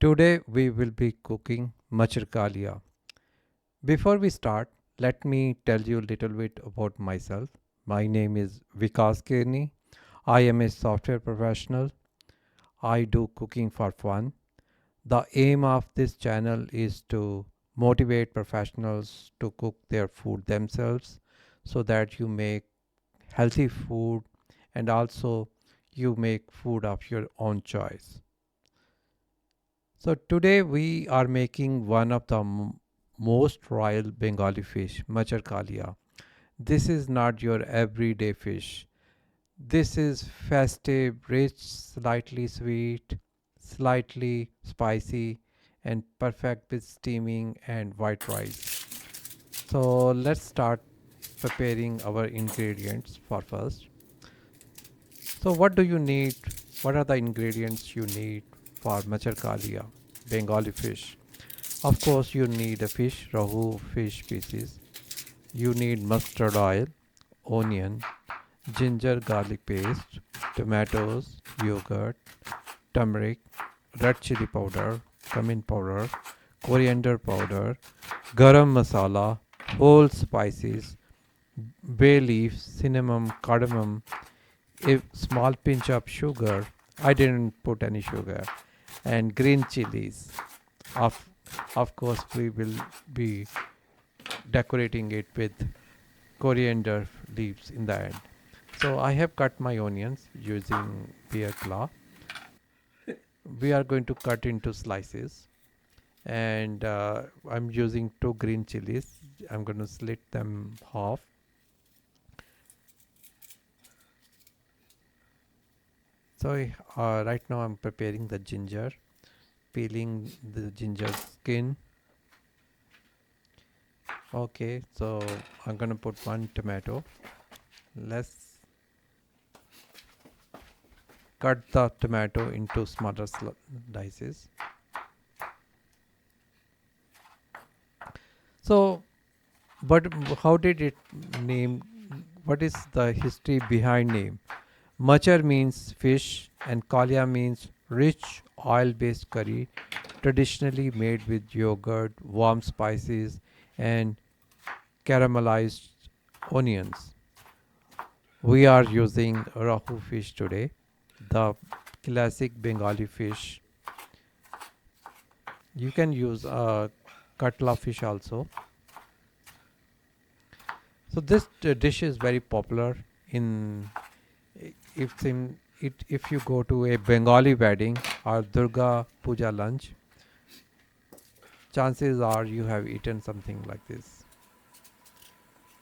Today we will be cooking Machar Kalia. Before we start, let me tell you a little bit about myself. My name is Vikas Kirni. I am a software professional. I do cooking for fun. The aim of this channel is to motivate professionals to cook their food themselves so that you make healthy food and also you make food of your own choice. So today we are making one of the most royal Bengali fish, Machar Kalia. This is not your everyday fish. This is festive, rich, slightly sweet, slightly spicy, and perfect with steaming and white rice. So let's start preparing our ingredients for first. So what do you need? What are the ingredients you need for Machar Kalia, Bengali fish? Of course, you need a fish, Rohu fish pieces. You need mustard oil, onion, ginger garlic paste, tomatoes, yogurt, turmeric, red chili powder, cumin powder, coriander powder, garam masala, whole spices, bay leaf, cinnamon, cardamom, a small pinch of sugar. I didn't put any sugar, and green chilies. Of, of course, we will be decorating it with coriander leaves in the end. So I have cut my onions using beer claw. We are going to cut into slices, and I'm using two green chilies. I'm going to slit them half. So right now I'm preparing the ginger, peeling the ginger skin. Okay, so I'm going to put one tomato. Let's cut the tomato into smaller slices. So, but how did it name? What is the history behind name? Machar means fish and kalia means rich oil-based curry, traditionally made with yogurt, warm spices, and caramelized onions. We are using Rohu fish today, the classic Bengali fish. You can use katla fish also. So this dish is very popular in if you go to a Bengali wedding or Durga Puja lunch, chances are you have eaten something like this.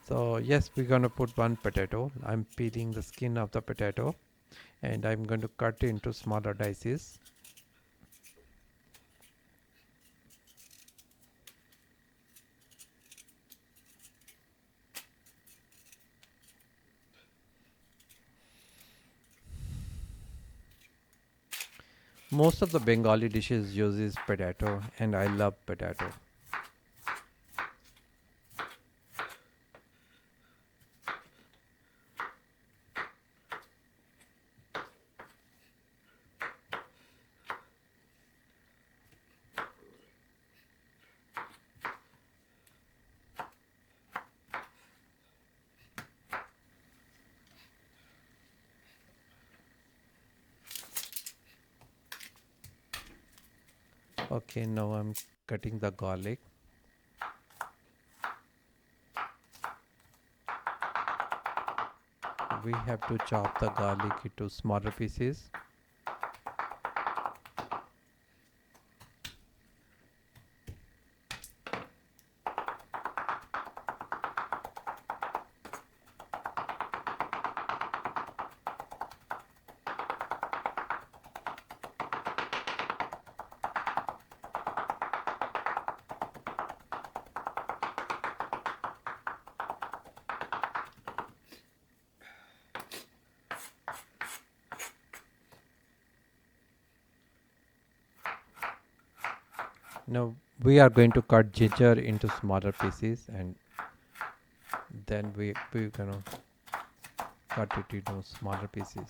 So yes, we're gonna put one potato. I'm peeling the skin of the potato and I'm going to cut it into smaller dices. Most of the Bengali dishes uses potato and I love potato. Okay, now I'm cutting the garlic. We have to chop the garlic into smaller pieces. Now we are going to cut ginger into smaller pieces and then we're gonna cut it into smaller pieces.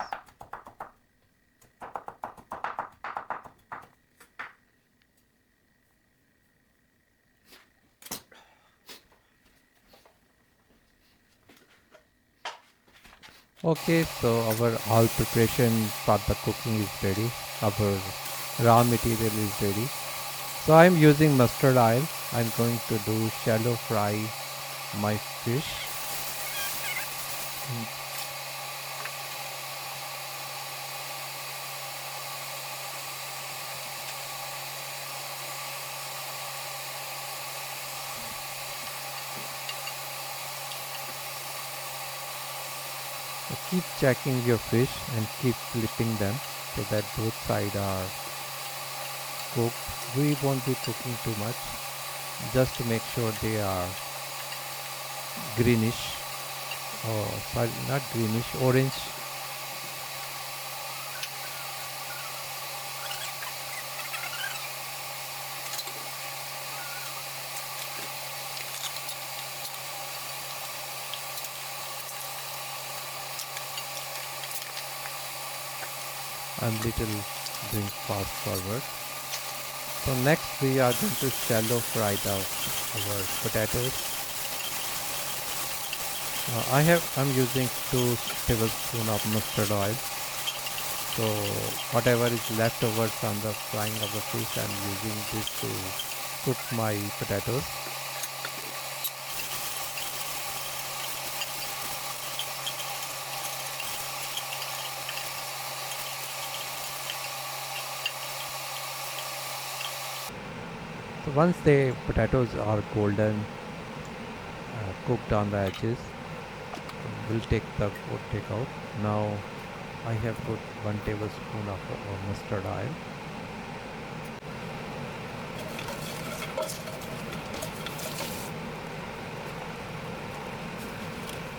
Okay, so our all preparation for the cooking is ready. Our raw material is ready. So I'm using mustard oil. I'm going to do shallow fry my fish. So keep checking your fish and keep flipping them so that both sides are cooked. We won't be cooking too much, just to make sure they are greenish. Oh, sorry, not greenish, orange. I'm little doing fast forward. So next we are going to shallow fry our potatoes. I'm using 2 tablespoons of mustard oil. So whatever is left over from the frying of the fish, I'm using this to cook my potatoes. So once the potatoes are golden, cooked on the edges, we'll take out. Now I have put 1 tablespoon of mustard oil.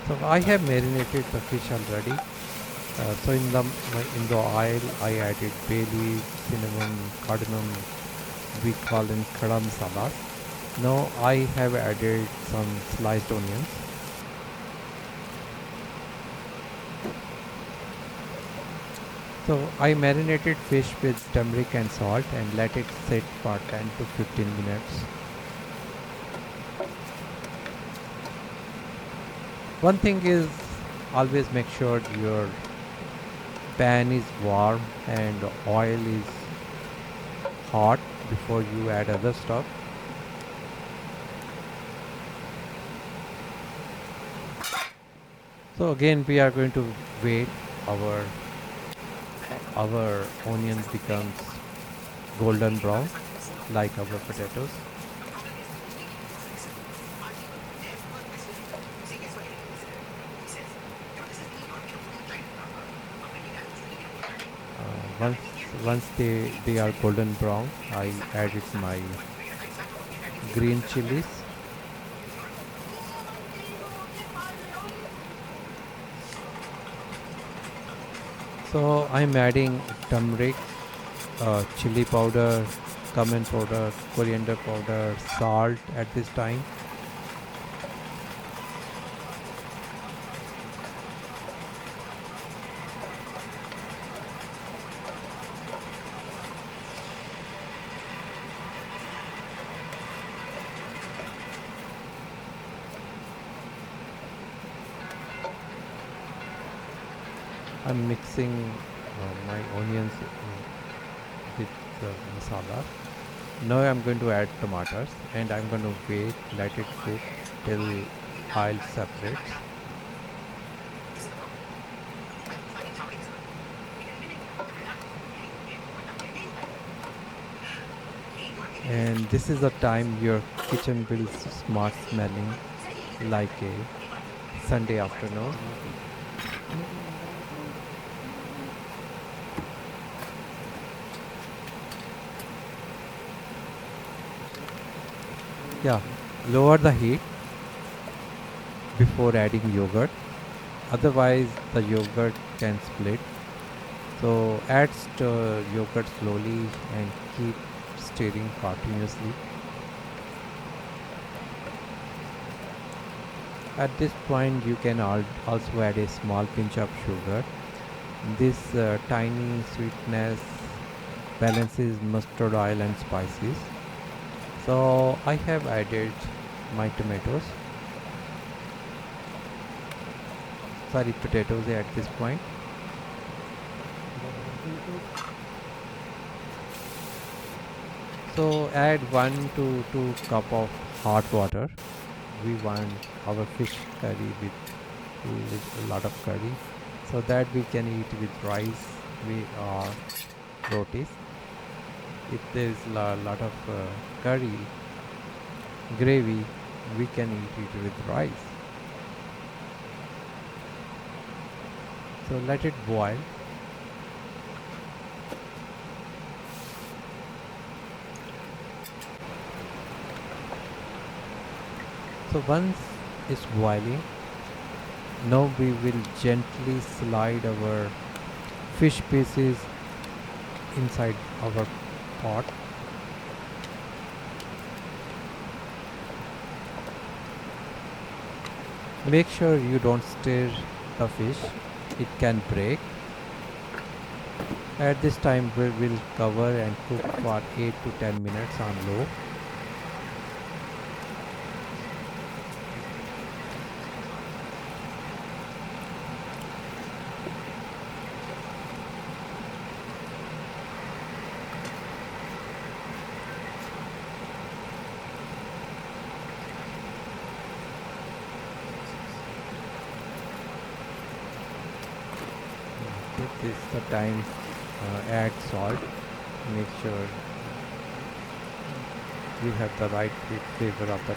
So I have marinated the fish already. So in the oil, I added bay leaf, cinnamon, cardamom. We call them khada masalas. Now I have added some sliced onions. So I marinated fish with turmeric and salt and let it sit for 10 to 15 minutes. One thing is, always make sure your pan is warm and oil is hot before you add other stuff. So again we are going to wait our our onions becomes golden brown like our potatoes. Once once they are golden brown, I added my green chilies. So I'm adding turmeric, chili powder, cumin powder, coriander powder, salt at this time. I'm mixing my onions with the masala. Now I'm going to add tomatoes and I'm going to wait, let it cook till oil separates. And this is the time your kitchen will smart smelling like a Sunday afternoon. Yeah, lower the heat before adding yogurt, otherwise the yogurt can split. So add yogurt slowly and keep stirring continuously. At this point you can also add a small pinch of sugar. This tiny sweetness balances mustard oil and spices. So I have added my tomatoes. सारी potatoes at this point. So add 1 to 2 cup of hot water. We want our fish curry with a lot of curry, so that we can eat with rice or rotis. If there is a lot of curry gravy, we can eat it with rice. So let it boil. So once it's boiling, now we will gently slide our fish pieces inside our pot. Make sure you don't stir the fish, it can break. At this time we will cover and cook for 8 to 10 minutes on low. This is the time add salt. Make sure you have the right flavor of the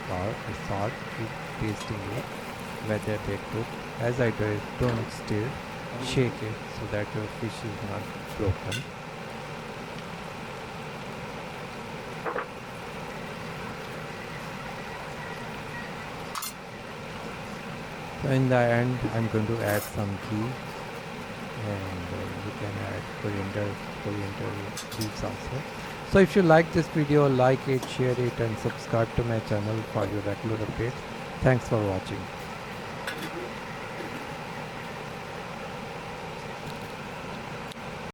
salt. Keep tasting it whether they cook. As I do it, don't stir, shake it so that your fish is not broken. So in the end, I'm going to add some ghee, and you can add coriander leaves also. So if you like this video, like it, share it, and subscribe to my channel for your regular updates. Thanks for watching.